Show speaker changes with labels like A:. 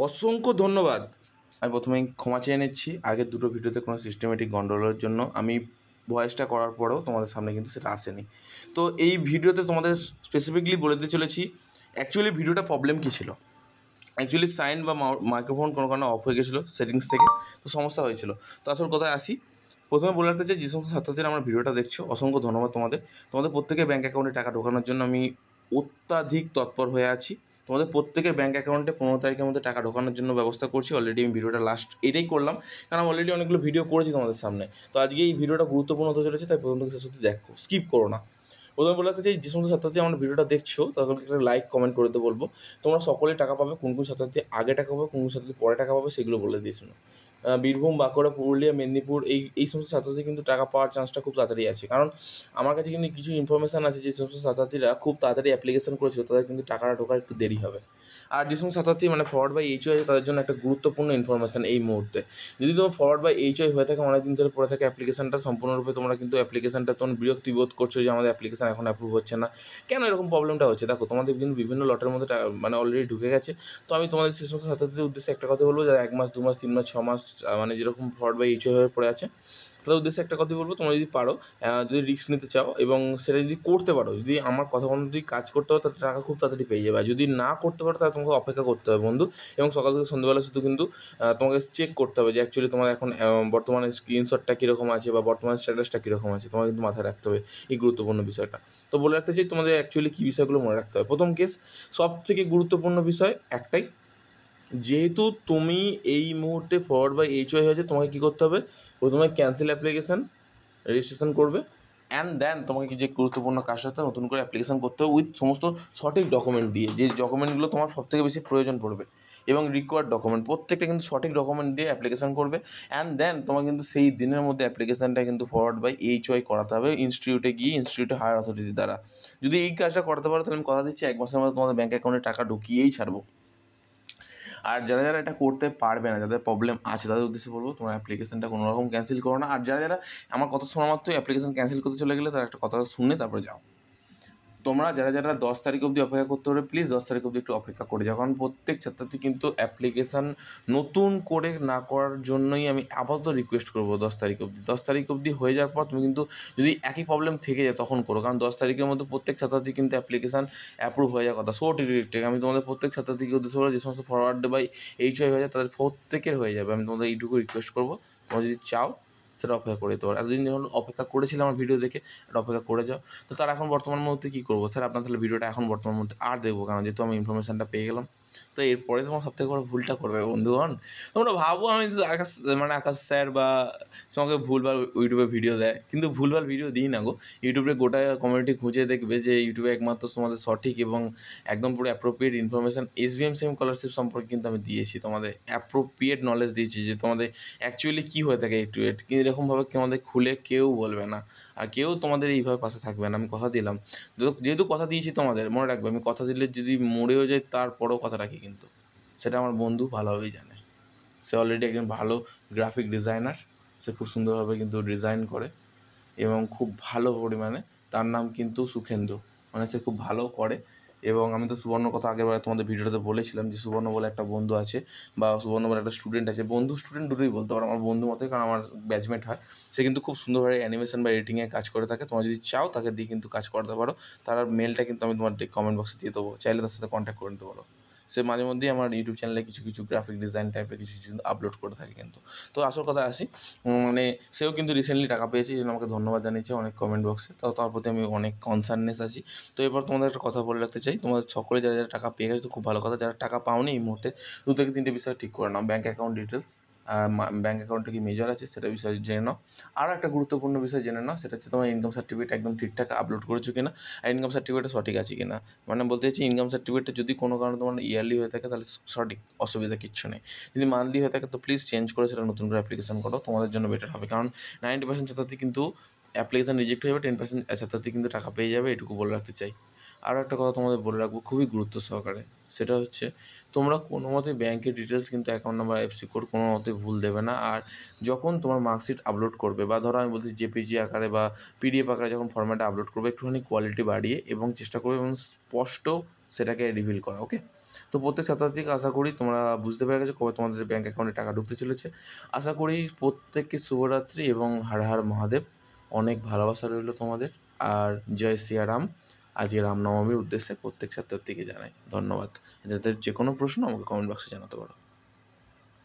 A: অসংখ্য ধন্যবাদ। আমি প্রথমেই ক্ষমা চেয়ে নিচ্ছি আগের দুটো ভিডিওতে কোনো সিস্টেমেটিক গন্ডগোলের জন্য আমি ভয়েসটা করার পরেও তোমাদের সামনে কিন্তু সেটা আসেনি। তো এই ভিডিওতে তোমাদের স্পেসিফিকলি বলে দিতে চলেছি অ্যাকচুয়ালি ভিডিওটা প্রবলেম কী ছিল। অ্যাকচুয়ালি সাইন বা মাইক্রোফোন কোনো কারণে অফ হয়ে গেছিলো সেটিংস থেকে, তো সমস্যা হয়েছিল। তো আসল কথায় আসি, প্রথমে বলে রাখতে চাই যে সমস্ত ছাত্রছাত্রীরা আমার ভিডিওটা দেখছো অসংখ্য ধন্যবাদ তোমাদের। তোমাদের প্রত্যেকের ব্যাঙ্ক অ্যাকাউন্টে টাকা ঢোকানোর জন্য আমি অত্যাধিক তৎপর হয়ে আছি। তোমাদের প্রত্যেকের ব্যাঙ্ক অ্যাকাউন্টে 15 তারিখের মধ্যে টাকা ঢোকানোর জন্য ব্যবস্থা করছি। অলরেডি আমি ভিডিওটা লাস্ট এটাই করলাম, কারণ আমি অলরেডি অনেকগুলো ভিডিও করেছি তোমাদের সামনে। তো আজকে এই ভিডিওটা গুরুত্বপূর্ণ হতে চলেছে, তাই প্রথম থেকে শেষ অবধি দেখো, স্কিপ করো না। প্রথমে বলে রাখতে চাই যে সমস্ত ছাত্রছাত্রী আমার ভিডিওটা দেখছো তাদেরকে একটা লাইক কমেন্ট করে দিতে বলবো। তোমরা সকলেই টাকা পাবে, কোন কোন ছাত্রছাত্রী আগে টাকা পাবে, কোন কোন ছাত্রছাত্রী পরে টাকা পাবে সেগুলো বলে দিয়েছিল। বীরভূম, বাঁকুড়া, পুরুলিয়া, মেদিনীপুর এই সমস্ত ছাত্রছাত্রী কিন্তু টাকা পাওয়ার চান্সটা খুব তাড়াতাড়ি আছে, কারণ আমার কাছে কিন্তু কিছু ইনফরমেশান আছে যে সমস্ত ছাত্রছাত্রীরা খুব তাড়াতাড়ি অ্যাপ্লিকেশন করেছিল তাদের কিন্তু টাকাটা ঢোকার একটু দেরি হবে। আর যে সমস্ত ছাত্রছাত্রী মানে ফরওয়ার্ড বাই এইচও আছে তাদের জন্য একটা গুরুত্বপূর্ণ ইনফরমেশান এই মুহূর্তে, যদি তোমার ফরওয়ার্ড বাই এইচওয়াই হয়ে থাকে, অনেক দিন ধরে পড়ে থাকে অ্যাপ্লিকেশনটা সম্পূর্ণরূপে, তোমরা কিন্তু অ্যাপ্লিকেশনটা তখন বিরক্তি বোধ করছো যে আমাদের অ্যাপ্লিকেশন এখন অ্যাপ্রুভ হচ্ছে না, কেন এরকম প্রবলেমটা হচ্ছে। দেখো তোমাদের কিন্তু বিভিন্ন লটের মধ্যে মানে অলরেডি ঢুকে গেছে। তো আমি তোমাদের সেই সমস্ত ছাত্রছাত্রীদের উদ্দেশ্যে একটা কথা বলবো, যারা 1 মাস 2 মাস 3 মাস 6 মাস মানে যেরকম ফরওয়ার্ড বাই এইচওয়াই হয়ে পড়ে আছে, তাদের উদ্দেশ্যে একটা কথাই বলবো, তোমরা যদি পারো, যদি রিস্ক নিতে চাও এবং সেটা যদি করতে পারো, যদি আমার কথা মতো যদি কাজ করতে পারো, তাহলে টাকা খুব তাড়াতাড়ি পেয়ে যাবে। আর যদি না করতে পারো তাহলে তোমাকে অপেক্ষা করতে হবে বন্ধু, এবং সকাল থেকে সন্ধ্যেবেলা শুধু কিন্তু তোমাকে চেক করতে হবে যে অ্যাকচুয়ালি তোমার এখন বর্তমানে স্ক্রিনশটটা কীরকম আছে বা বর্তমান স্ট্যাটাসটা কীরকম আছে, তোমাকে কিন্তু মাথায় রাখতে হবে এই গুরুত্বপূর্ণ বিষয়টা। তো বলে রাখতে চাই তোমাদের অ্যাকচুয়ালি কী বিষয়গুলো মনে রাখতে হবে। প্রথম কেস, সব থেকে গুরুত্বপূর্ণ বিষয় একটাই, যেহেতু তুমি এই মুহূর্তে ফরওয়ার্ড বাই এইচওয়াই হয়েছে, তোমাকে কী করতে হবে, প্রথমে ক্যান্সেল অ্যাপ্লিকেশান রেজিস্ট্রেশন করবে, অ্যান্ড দেন তোমাকে যে গুরুত্বপূর্ণ কাজটার সাথে নতুন করে অ্যাপ্লিকেশান করতে হবে উইথ সমস্ত সঠিক ডকুমেন্ট দিয়ে, যে ডকুমেন্টগুলো তোমার সবথেকে বেশি প্রয়োজন পড়বে এবং রিকোয়ার্ড ডকুমেন্ট প্রত্যেকটা কিন্তু সঠিক ডকুমেন্ট দিয়ে অ্যাপ্লিকেশান করবে। অ্যান্ড দেন তোমার কিন্তু সেই দিনের মধ্যে অ্যাপ্লিকেশানটা কিন্তু ফরওয়ার্ড বাই এইচওয়াই করাতে হবে ইনস্টিটিউটে গিয়ে, ইনস্টিটিউটে হায়ার অথরিটি দ্বারা। যদি এই কাজটা করাতে পারো তাহলে আমি কথা দিচ্ছি 1 মাসের মধ্যে তোমাদের ব্যাঙ্ক অ্যাকাউন্টে টাকা ঢুকিয়েই ছাড়বো। আর যারা যারা এটা করতে পারবে না, যাদের প্রবলেম আছে, তাদের উদ্দেশ্যে বলবো তোমরা অ্যাপ্লিকেশনটা কোনো রকম ক্যান্সেল করো না। আর যারা যারা আমার কথা শোনা মাত্রই অ্যাপ্লিকেশন ক্যান্সেল করতে চলে গেলে, তারা একটা কথা শুনে তারপরে যাও। তোমরা যারা যারা 10 তারিখ অবধি অপেক্ষা করতে পারবে, প্লিজ 10 তারিখ অবধি একটু অপেক্ষা করে যাও, কারণ প্রত্যেক ছাত্রছাত্রী কিন্তু অ্যাপ্লিকেশান নতুন করে না করার জন্যই আমি আপাতত রিকোয়েস্ট করবো 10 তারিখ অবধি। 10 তারিখ অবধি হয়ে যাওয়ার পর তুমি কিন্তু যদি একই প্রবলেম থেকে যায় তখন করো, কারণ 10 তারিখের মধ্যে প্রত্যেক ছাত্রছাত্রী কিন্তু অ্যাপ্লিকেশান অ্যাপ্রুভ হয়ে যাওয়ার কথা। সো ডিরেক্টেড আমি তোমাদের প্রত্যেক ছাত্রছাত্রীকে উদ্দেশ্য করে, যে সমস্ত ফরওয়ার্ড বাই এইচওয়াই হয়ে যায় তাদের প্রত্যেকের হয়ে যাবে। আমি তোমাদের এইটুকু রিকোয়েস্ট করবো, তোমরা যদি চাও সেটা অপেক্ষা করে দিতে পারো। এতদিন যখন অপেক্ষা করেছিলাম আমার ভিডিও দেখে, এটা অপেক্ষা করে যাও। তো তার এখন বর্তমান মুহূর্তে কী করবো স্যার, আপনার তাহলে ভিডিওটা এখন বর্তমান মুহূর্তে আর দেখবো, কারণ যেহেতু আমি ইনফরমেশানটা পেয়ে গেলাম। তো এরপরে তোমার সবথেকে বড় ভুলটা করবে বন্ধুগণ, তোমরা ভাবো আমি আকাশ স্যার বা তোমাকে ভুলভাল ইউটিউবে ভিডিও দেয়, কিন্তু ভুলভাল ভিডিও দিই না গো। ইউটিউবে গোটা কমিউনিটি খুঁজে দেখবে যে ইউটিউবে একমাত্র তোমাদের সঠিক এবং একদম পুরো appropriate information SBM same scholarship সম্পর্কে কিন্তু আমি দিয়েছি, তোমাদের অ্যাপ্রোপ্রিয়েট নলেজ দিয়েছি যে তোমাদের অ্যাকচুয়ালি কী হয়ে থাকে একটু কিন্তু এরকমভাবে তোমাদের খুলে কেউ বলবে না, আর কেউ তোমাদের এইভাবে পাশে থাকবে না, আমি কথা দিলাম। যেহেতু কথা দিয়েছি তোমাদের, মনে রাখবে আমি কথা দিলে যদি মরেও যায় তারপরেও কথা রাখি, কিন্তু সেটা আমার বন্ধু ভালোভাবেই জানে। সে অলরেডি একজন ভালো গ্রাফিক ডিজাইনার, সে খুব সুন্দরভাবে কিন্তু ডিজাইন করে এবং খুব ভালো পরিমাণে, তার নাম কিন্তু সুখেন্দু, মানে সে খুব ভালো করে। এবং আমি তো সুবর্ণর কথা আগেরবার তোমাদের ভিডিওতে বলেছিলাম যে সুবর্ণ বলে একটা বন্ধু আছে বা সুবর্ণ বলে একটা স্টুডেন্ট আছে, বন্ধু স্টুডেন্ট দুটোই বলতে পারো, আমার বন্ধু মতে, কারণ আমার ব্যাচমেট হয়। সে কিন্তু খুব সুন্দরভাবে অ্যানিমেশন বা এডিটিংয়ে কাজ করে থাকে। তোমরা যদি চাও তাকে দিয়ে কিন্তু কাজ করাতে পারো, তার মেলটা কিন্তু আমি তোমার কমেন্ট বক্সে দিয়ে দেবো, চাইলে তার সাথে কন্ট্যাক্ট করে নিতে পারো। সে মাঝে মধ্যেই আমার ইউটিউব চ্যানেলে কিছু কিছু গ্রাফিক ডিজাইন টাইপের কিছু কিছু আপলোড করে থাকে কিন্তু। তো আসল কথা আসি, মানে সেও কিন্তু রিসেন্টলি টাকা পেয়েছে, এই জন্য আমাকে ধন্যবাদ জানিয়েছে অনেক কমেন্ট বক্সে, তার প্রতি আমি অনেক কনসার্নেস আছি। তো এবার তোমাদের একটা কথা বলে রাখতে চাই, তোমাদের সকলে যারা যারা টাকা পেয়ে গেছে তো খুব ভালো কথা, যারা টাকা পাওনি এই মুহূর্তে 2 থেকে 3টে বিষয় ঠিক করে নাও। ব্যাঙ্ক অ্যাকাউন্ট ডিটেলস, আর ব্যাঙ্ক অ্যাকাউন্টে কি মেজর আছে সেটা বিষয়ে জেনে নাও। আরও একটা গুরুত্বপূর্ণ বিষয় জেনে নাও, সেটা হচ্ছে তোমার ইনকাম সার্টিফিকেট একদম ঠিকঠাক আপলোড করেছো কিনা, আর ইনকাম সার্টিফিকেটটা সঠিক আছে কিনা। মানে বলতে চাইছি ইনকাম সার্টিফিকেটটা যদি কোনো কারণে তোমার ইয়ারলি হয়ে থাকে তাহলে সঠিক, অসুবিধা কিচ্ছু নেই। যদি মান্থলি হয়ে থাকে তো প্লিজ চেঞ্জ করে সেটা নতুন করে অ্যাপ্লিকেশন করো, তোমাদের জন্য বেটার হবে, কারণ 90% ছাত্রছাত্রী কিন্তু অ্যাপ্লিকেশান রিজেক্ট হয়ে যাবে, 10% ছাত্রছাত্রী কিন্তু টাকা পেয়ে যাবে, এটুকু বলে রাখতে চাই। আরও একটা কথা তোমাদের বলে রাখবো খুবই গুরুত্ব সহকারে, সেটা হচ্ছে তোমরা কোনো মতে ব্যাঙ্কের ডিটেলস কিন্তু অ্যাকাউন্ট নাম্বার এফসি কোড কোনো মতে ভুল দেবে না। আর যখন তোমার মার্কশিট আপলোড করবে, বা ধরো আমি বলছি জেপিজি আকারে বা পিডিএফ আকারে যখন ফরম্যাটে আপলোড করবে, একটুখানি কোয়ালিটি বাড়িয়ে এবং চেষ্টা করবে এবং স্পষ্ট সেটাকে রিভিল করা, ওকে। তো প্রত্যেক ছাত্রছাত্রীকে আশা করি তোমরা বুঝতে পেরে গেছো কবে তোমাদের ব্যাঙ্ক অ্যাকাউন্টে টাকা ঢুকতে চলেছে। আশা করি প্রত্যেককে শুভরাত্রি এবং হর হর মহাদেব। অনেক ভালোবাসা রইলো তোমাদের। আর জয় সিয়ারাম। আজকে রামনবমীর উদ্দেশ্যে প্রত্যেক ছাত্রছাত্রীকে জানাই ধন্যবাদ। যাদের যে কোনো প্রশ্ন আমাকে কমেন্ট বক্সে জানাতে পারো।